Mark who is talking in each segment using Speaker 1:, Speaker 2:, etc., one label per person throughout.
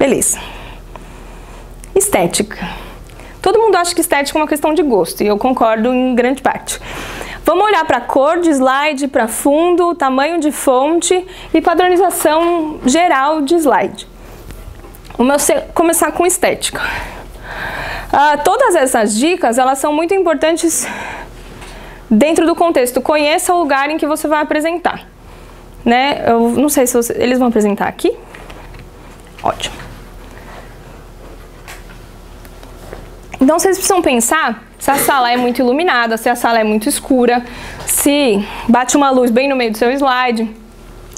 Speaker 1: Beleza. Estética. Todo mundo acha que estética é uma questão de gosto, e eu concordo em grande parte. Vamos olhar para a cor de slide, para fundo, tamanho de fonte e padronização geral de slide. Vamos começar com estética. Todas essas dicas, elas são muito importantes dentro do contexto. Conheça o lugar em que você vai apresentar. Né? Eu não sei se eles vão apresentar aqui. Ótimo. Então vocês precisam pensar se a sala é muito iluminada, se a sala é muito escura, se bate uma luz bem no meio do seu slide.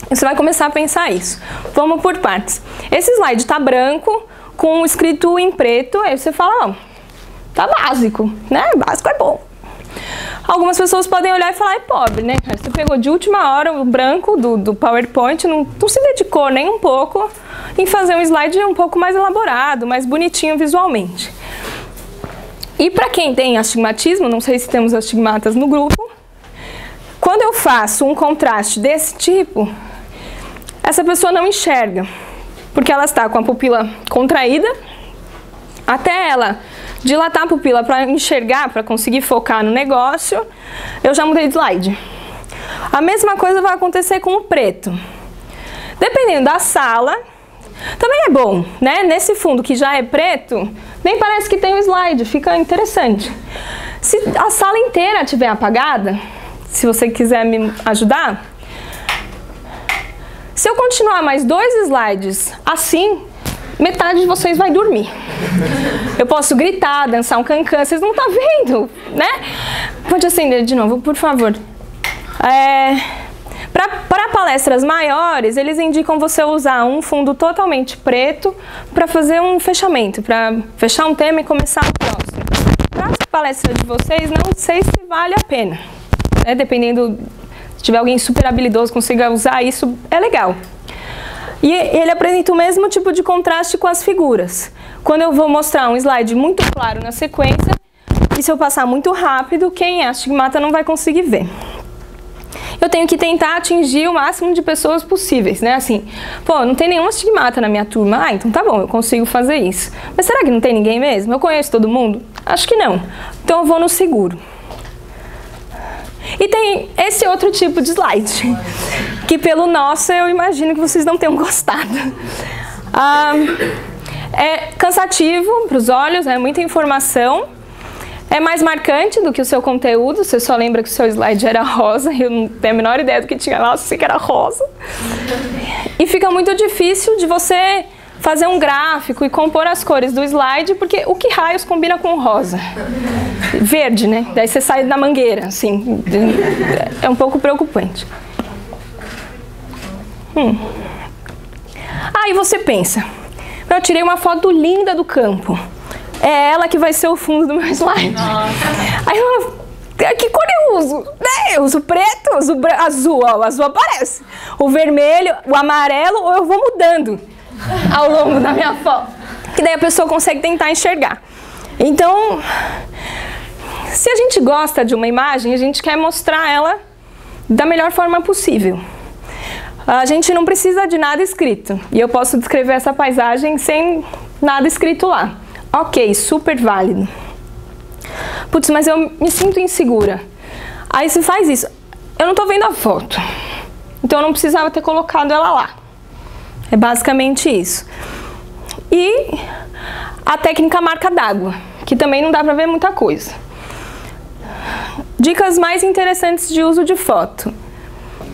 Speaker 1: Você vai começar a pensar isso. Vamos por partes. Esse slide está branco, com escrito em preto, aí você fala, ó, tá básico, né? Básico é bom. Algumas pessoas podem olhar e falar, é pobre, né? Você pegou de última hora o branco do PowerPoint, não se dedicou nem um pouco em fazer um slide um pouco mais elaborado, mais bonitinho visualmente. E para quem tem astigmatismo, não sei se temos astigmatas no grupo, quando eu faço um contraste desse tipo, essa pessoa não enxerga, porque ela está com a pupila contraída, até ela dilatar a pupila para enxergar, para conseguir focar no negócio, eu já mudei de slide. A mesma coisa vai acontecer com o preto. Dependendo da sala, também é bom, né? Nesse fundo que já é preto, nem parece que tem um slide, fica interessante. Se a sala inteira estiver apagada, se você quiser me ajudar, se eu continuar mais 2 slides assim, metade de vocês vai dormir. Eu posso gritar, dançar um cancan, vocês não estão vendo, né? Pode acender de novo, por favor. Para palestras maiores, eles indicam você usar um fundo totalmente preto para fazer um fechamento, para fechar um tema e começar o próximo. Para a palestra de vocês, não sei se vale a pena. Dependendo, se tiver alguém super habilidoso, consiga usar isso, é legal. E ele apresenta o mesmo tipo de contraste com as figuras. Quando eu vou mostrar um slide muito claro na sequência, e se eu passar muito rápido, quem é astigmata não vai conseguir ver. Eu tenho que tentar atingir o máximo de pessoas possíveis, né? Assim, pô, não tem nenhum astigmata na minha turma. Ah, então tá bom, eu consigo fazer isso. Mas será que não tem ninguém mesmo? Eu conheço todo mundo? Acho que não. Então eu vou no seguro. E tem esse outro tipo de slide, que pelo nosso eu imagino que vocês não tenham gostado. É cansativo para os olhos, é muita informação. É mais marcante do que o seu conteúdo, você só lembra que o seu slide era rosa, eu não tenho a menor ideia do que tinha lá, só sei que era rosa. E fica muito difícil de você fazer um gráfico e compor as cores do slide, porque o que raios combina com rosa? Verde, né? Daí você sai da mangueira, assim, é um pouco preocupante. Aí você pensa, eu tirei uma foto linda do campo. É ela que vai ser o fundo do meu slide. Aí eu, que cor eu uso? Eu uso preto, eu uso azul, ó, o azul aparece. O vermelho, o amarelo, ou eu vou mudando ao longo da minha foto. Que daí a pessoa consegue tentar enxergar. Então, se a gente gosta de uma imagem, a gente quer mostrar ela da melhor forma possível. A gente não precisa de nada escrito. E eu posso descrever essa paisagem sem nada escrito lá. Ok, super válido. Putz, mas eu me sinto insegura. Aí você faz isso. Eu não tô vendo a foto. Então eu não precisava ter colocado ela lá. É basicamente isso. E a técnica marca d'água, que também não dá pra ver muita coisa. Dicas mais interessantes de uso de foto.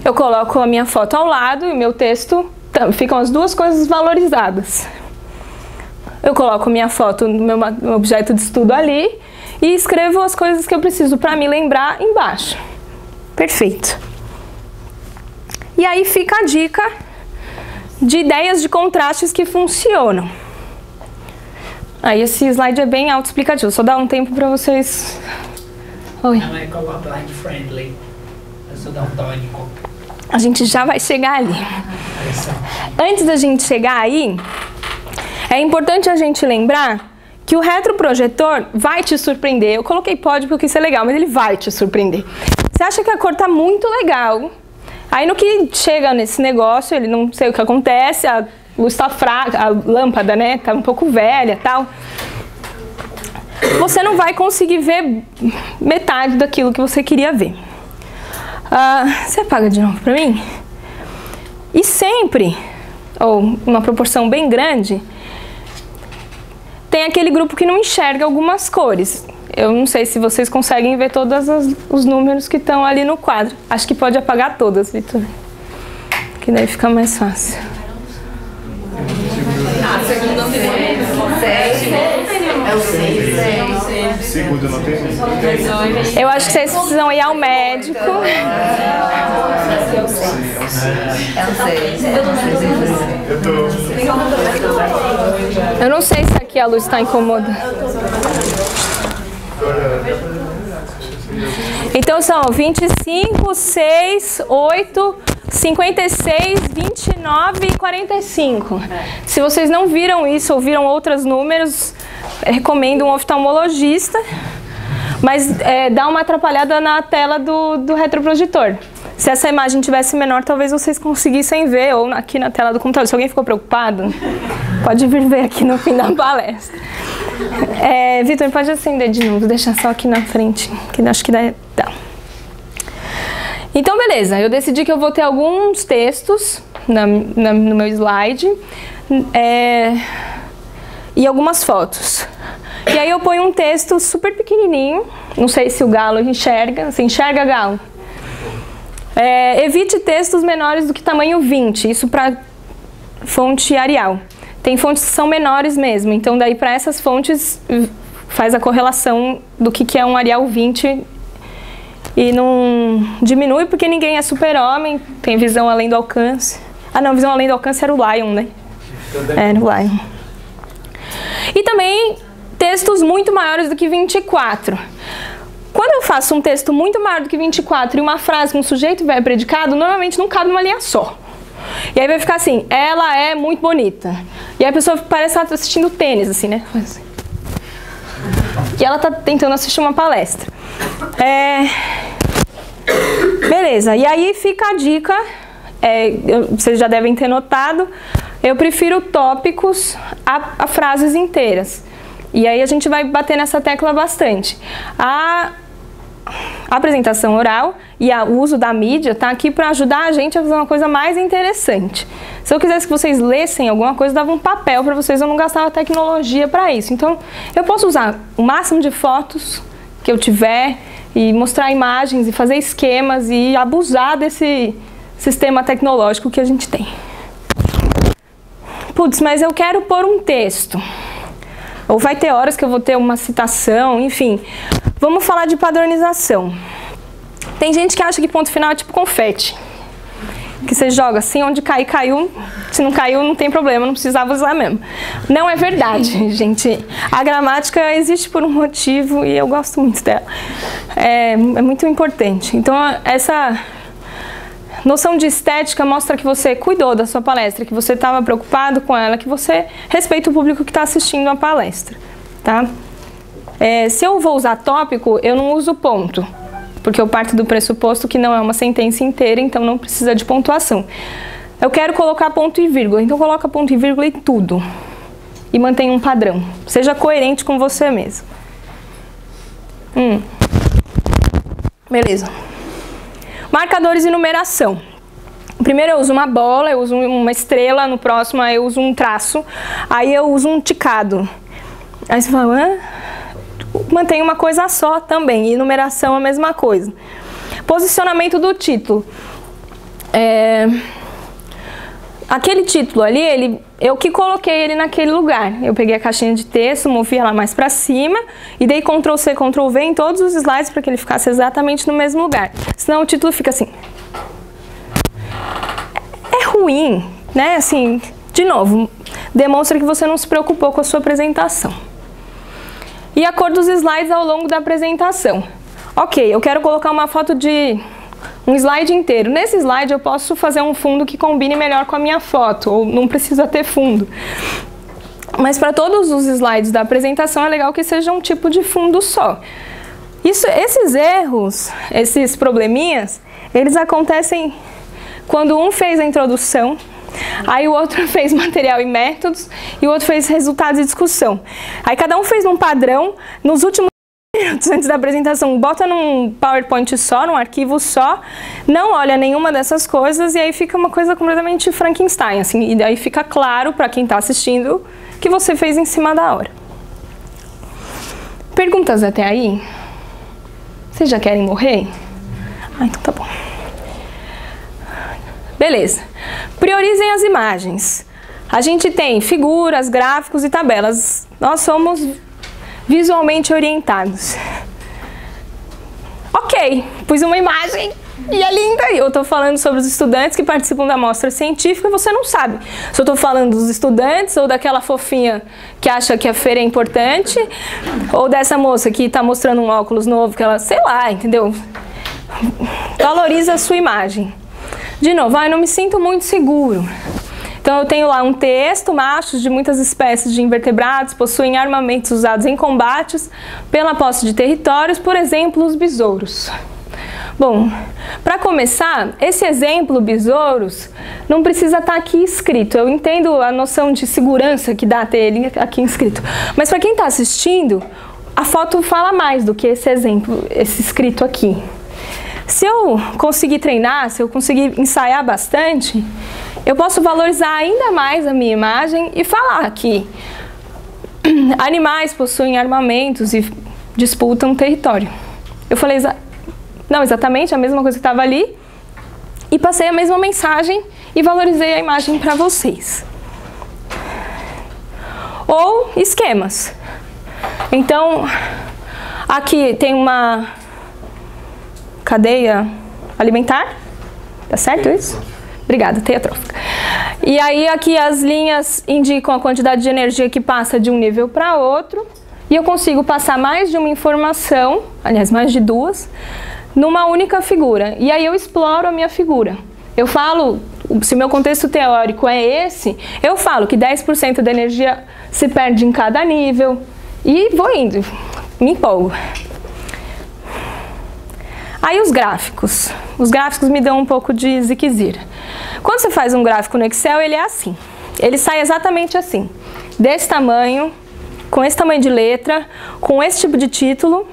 Speaker 1: Eu coloco a minha foto ao lado e o meu texto, ficam as duas coisas valorizadas. Eu coloco minha foto no meu objeto de estudo ali e escrevo as coisas que eu preciso para me lembrar embaixo. Perfeito. E aí fica a dica de ideias de contrastes que funcionam. Aí esse slide é bem autoexplicativo, só dá um tempo para vocês... Oi. A gente já vai chegar ali. Antes da gente chegar aí, é importante a gente lembrar que o retroprojetor vai te surpreender. Eu coloquei pode porque isso é legal, mas ele vai te surpreender. Você acha que a cor tá muito legal, aí no que chega nesse negócio, ele não sei o que acontece, luz está fraca, a lâmpada, né, tá um pouco velha, tal. Você não vai conseguir ver metade daquilo que você queria ver. Você apaga de novo para mim? E sempre, ou uma proporção bem grande, tem aquele grupo que não enxerga algumas cores. Eu não sei se vocês conseguem ver todos os números que estão ali no quadro. Acho que pode apagar todas, Vitor. Que daí fica mais fácil.
Speaker 2: Segundo não tem. É o 6. Segundo não tem.
Speaker 1: Eu acho que vocês precisam ir ao médico.
Speaker 2: É o 6.
Speaker 1: Eu não sei se aqui a luz está incomodando. Então são 25, 6, 8, 56, 29 e 45. Se vocês não viram isso ou viram outros números, recomendo um oftalmologista, mas dá uma atrapalhada na tela do retroprojetor. Se essa imagem tivesse menor, talvez vocês conseguissem ver, ou aqui na tela do computador. Se alguém ficou preocupado, pode vir ver aqui no fim da palestra. Vitor, pode acender de novo, deixa só aqui na frente, que acho que dá. Então, beleza, eu decidi que eu vou ter alguns textos no meu slide e algumas fotos. E aí eu ponho um texto super pequenininho, não sei se o Galo enxerga, você enxerga, Galo? Evite textos menores do que tamanho 20, isso para fonte Arial. Tem fontes que são menores mesmo, então daí para essas fontes faz a correlação do que é um Arial 20 e não diminui porque ninguém é super-homem, tem visão além do alcance. Ah não, visão além do alcance era o Lion, né? Era o Lion. E também textos muito maiores do que 24. Quando eu faço um texto muito maior do que 24 e uma frase com sujeito e verbo predicado, normalmente não cabe numa linha só. E aí vai ficar assim, ela é muito bonita. E aí a pessoa parece que ela está assistindo tênis, assim, né? E ela está tentando assistir uma palestra. Beleza, e aí fica a dica, vocês já devem ter notado, eu prefiro tópicos a frases inteiras. E aí a gente vai bater nessa tecla bastante. A apresentação oral e o uso da mídia está aqui para ajudar a gente a fazer uma coisa mais interessante. Se eu quisesse que vocês lessem alguma coisa, dava um papel para vocês, eu não gastava tecnologia para isso. Então, eu posso usar o máximo de fotos que eu tiver e mostrar imagens e fazer esquemas e abusar desse sistema tecnológico que a gente tem. Putz, mas eu quero pôr um texto. Ou vai ter horas que eu vou ter uma citação, enfim. Vamos falar de padronização. Tem gente que acha que ponto final é tipo confete. Que você joga assim, onde cair, caiu. Se não caiu, não tem problema, não precisava usar mesmo. Não é verdade, gente. A gramática existe por um motivo e eu gosto muito dela. É muito importante. Então, essa noção de estética mostra que você cuidou da sua palestra, que você estava preocupado com ela, que você respeita o público que está assistindo a palestra, tá? Se eu vou usar tópico, eu não uso ponto, porque eu parto do pressuposto que não é uma sentença inteira, então não precisa de pontuação. Eu quero colocar ponto e vírgula, então coloca ponto e vírgula em tudo e mantenha um padrão. Seja coerente com você mesmo. Beleza. Marcadores e numeração. Primeiro eu uso uma bola, eu uso uma estrela, no próximo eu uso um traço, aí eu uso um ticado. Aí você fala, mantém uma coisa só também, e numeração a mesma coisa. Posicionamento do título. Aquele título ali, eu que coloquei ele naquele lugar. Eu peguei a caixinha de texto, movi ela mais para cima e dei Ctrl C, Ctrl V em todos os slides para que ele ficasse exatamente no mesmo lugar. Senão o título fica assim. É ruim, né? Assim, de novo, demonstra que você não se preocupou com a sua apresentação. E a cor dos slides ao longo da apresentação. Ok, eu quero colocar uma foto de um slide inteiro. Nesse slide eu posso fazer um fundo que combine melhor com a minha foto, ou não precisa ter fundo. Mas para todos os slides da apresentação é legal que seja um tipo de fundo só. Esses erros, esses probleminhas, eles acontecem quando um fez a introdução Aí o outro fez material e métodos, e o outro fez resultados e discussão. Aí cada um fez um padrão, nos últimos minutos antes da apresentação, bota num PowerPoint só, num arquivo só, não olha nenhuma dessas coisas, e aí fica uma coisa completamente Frankenstein, assim, e daí fica claro para quem está assistindo que você fez em cima da hora. Perguntas até aí? Vocês já querem morrer? Ah, então tá bom. Beleza. Priorizem as imagens. A gente tem figuras, gráficos e tabelas. Nós somos visualmente orientados. Ok, pus uma imagem e é linda. Eu estou falando sobre os estudantes que participam da mostra científica, você não sabe se eu estou falando dos estudantes ou daquela fofinha que acha que a feira é importante, ou dessa moça que está mostrando um óculos novo que ela, sei lá, entendeu? Valoriza a sua imagem. De novo, eu não me sinto muito seguro. Então eu tenho lá um texto: machos de muitas espécies de invertebrados possuem armamentos usados em combates pela posse de territórios, por exemplo, os besouros. Bom, para começar, esse exemplo, besouros, não precisa estar aqui escrito. Eu entendo a noção de segurança que dá ter ele aqui escrito. Mas para quem está assistindo, a foto fala mais do que esse exemplo, esse escrito aqui. Se eu conseguir treinar, se eu conseguir ensaiar bastante, eu posso valorizar ainda mais a minha imagem e falar que animais possuem armamentos e disputam território. Eu falei não exatamente a mesma coisa que estava ali, e passei a mesma mensagem e valorizei a imagem para vocês. Ou esquemas. Então, aqui tem uma cadeia alimentar, tá certo isso? Obrigada, teia trófica. E aí aqui as linhas indicam a quantidade de energia que passa de um nível para outro, e eu consigo passar mais de uma informação, aliás, mais de duas, numa única figura. E aí eu exploro a minha figura. Eu falo, se meu contexto teórico é esse, eu falo que 10% da energia se perde em cada nível, e vou indo, me empolgo. Aí os gráficos. Os gráficos me dão um pouco de ziquezira. Quando você faz um gráfico no Excel, ele é assim. Ele sai exatamente assim. Desse tamanho, com esse tamanho de letra, com esse tipo de título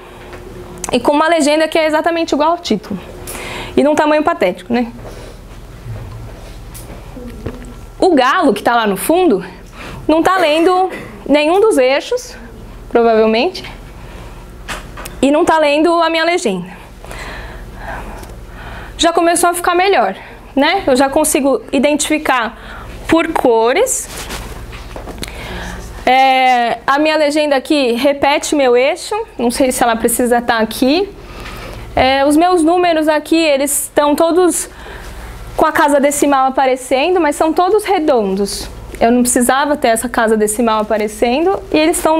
Speaker 1: e com uma legenda que é exatamente igual ao título. E num tamanho patético, né? O galo, que está lá no fundo, não está lendo nenhum dos eixos, provavelmente, e não está lendo a minha legenda. Já começou a ficar melhor, né? Eu já consigo identificar por cores. A minha legenda aqui repete meu eixo, não sei se ela precisa estar aqui. Os meus números aqui, eles estão todos com a casa decimal aparecendo, mas são todos redondos. Eu não precisava ter essa casa decimal aparecendo, e eles estão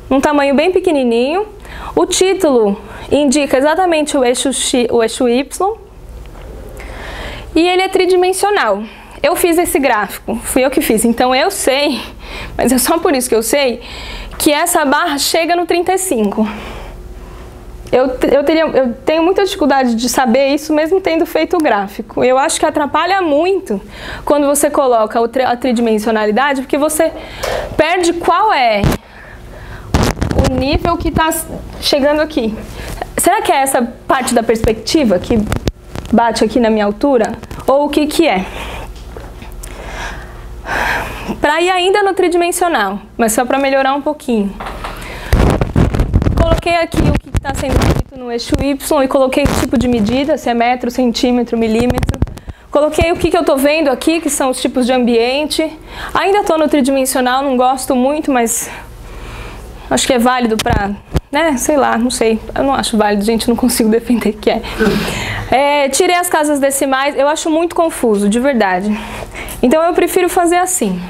Speaker 1: num tamanho bem pequenininho. O título indica exatamente o eixo X, o eixo Y, e ele é tridimensional. Eu fiz esse gráfico, fui eu que fiz, então eu sei, mas é só por isso que eu sei, que essa barra chega no 35. Eu tenho muita dificuldade de saber isso mesmo tendo feito o gráfico. Eu acho que atrapalha muito quando você coloca a tridimensionalidade, porque você perde qual é o nível que está chegando aqui. Será que é essa parte da perspectiva que bate aqui na minha altura? Ou o que é? Para ir ainda no tridimensional, mas só para melhorar um pouquinho. Coloquei aqui o que está sendo escrito no eixo Y e coloquei o tipo de medida, se é metro, centímetro, milímetro. Coloquei o que eu estou vendo aqui, que são os tipos de ambiente. Ainda estou no tridimensional, não gosto muito, mas acho que é válido para, né, sei lá, não sei. Eu não acho válido, gente, não consigo defender que é. Tirei as casas decimais, eu acho muito confuso, de verdade. Então eu prefiro fazer assim.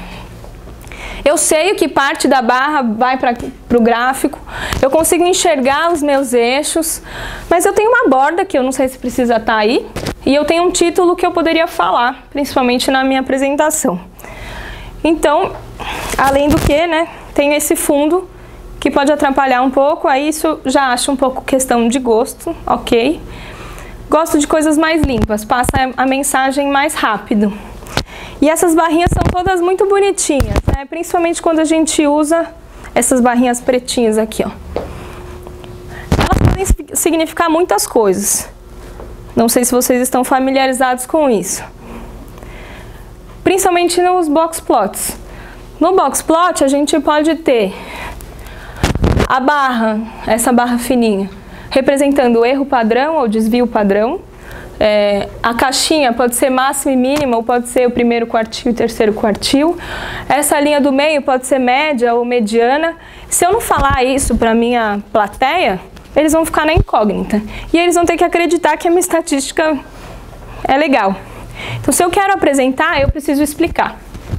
Speaker 1: Eu sei que parte da barra vai para o gráfico, eu consigo enxergar os meus eixos, mas eu tenho uma borda que eu não sei se precisa estar aí, e eu tenho um título que eu poderia falar, principalmente na minha apresentação. Então, além do que, né, tenho esse fundo que pode atrapalhar um pouco, aí isso já acho um pouco questão de gosto, ok? Gosto de coisas mais limpas, passa a mensagem mais rápido. E essas barrinhas são todas muito bonitinhas, né? Principalmente quando a gente usa essas barrinhas pretinhas aqui, ó. Elas podem significar muitas coisas. Não sei se vocês estão familiarizados com isso. Principalmente nos box plots. No box plot a gente pode ter a barra, essa barra fininha, representando o erro padrão ou desvio padrão. A caixinha pode ser máxima e mínima, ou pode ser o primeiro quartil e o terceiro quartil. Essa linha do meio pode ser média ou mediana. Se eu não falar isso para a minha plateia, eles vão ficar na incógnita. E eles vão ter que acreditar que a minha estatística é legal. Então, se eu quero apresentar, eu preciso explicar,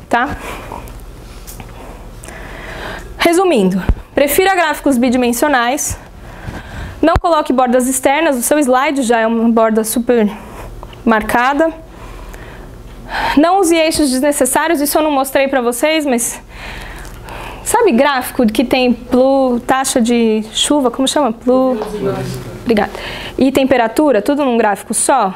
Speaker 1: tá? Resumindo, prefira gráficos bidimensionais. Não coloque bordas externas, o seu slide já é uma borda super marcada. Não use eixos desnecessários, isso eu não mostrei para vocês, mas... Sabe gráfico que tem taxa de chuva, como chama? Obrigada. E temperatura, tudo num gráfico só?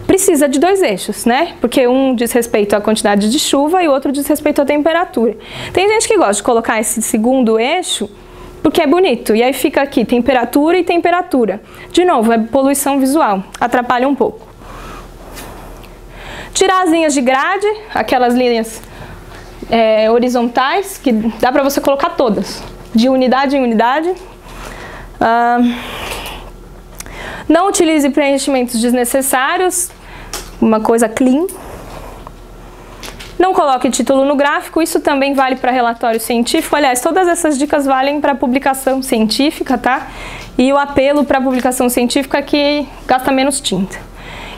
Speaker 1: Precisa de dois eixos, né? Porque um diz respeito à quantidade de chuva e o outro diz respeito à temperatura. Tem gente que gosta de colocar esse segundo eixo porque é bonito, e aí fica aqui temperatura e temperatura. De novo, é poluição visual, atrapalha um pouco. Tirar as linhas de grade, aquelas linhas horizontais, que dá para você colocar todas, de unidade em unidade. Não utilize preenchimentos desnecessários, uma coisa clean. Não coloque título no gráfico, isso também vale para relatório científico. Aliás, todas essas dicas valem para publicação científica, tá? E o apelo para publicação científica é que gasta menos tinta.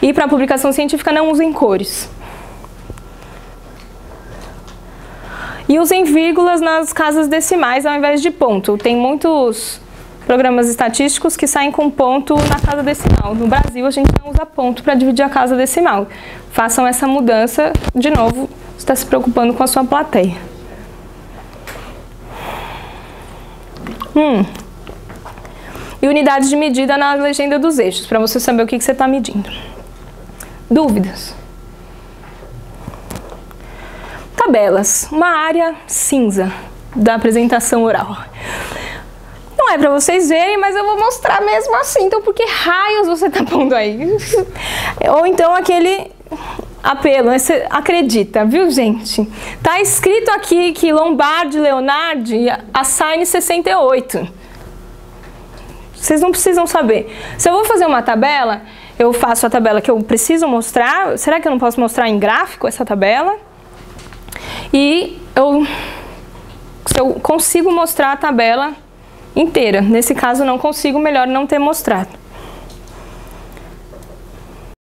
Speaker 1: E para publicação científica não usem cores. E usem vírgulas nas casas decimais ao invés de ponto. Tem muitos programas estatísticos que saem com ponto na casa decimal. No Brasil, a gente não usa ponto para dividir a casa decimal. Façam essa mudança, de novo, você está se preocupando com a sua plateia. E unidades de medida na legenda dos eixos, para você saber o que você está medindo. Dúvidas? Tabelas, uma área cinza da apresentação oral. Não é para vocês verem, mas eu vou mostrar mesmo assim. Então, por que raios você tá pondo aí? Ou então aquele apelo, você acredita, viu, gente? Tá escrito aqui que Lombardi, Leonardi assign 68. Vocês não precisam saber. Se eu vou fazer uma tabela, eu faço a tabela que eu preciso mostrar. Será que eu não posso mostrar em gráfico essa tabela? E se eu consigo mostrar a tabela inteira. Nesse caso, não consigo, melhor não ter mostrado.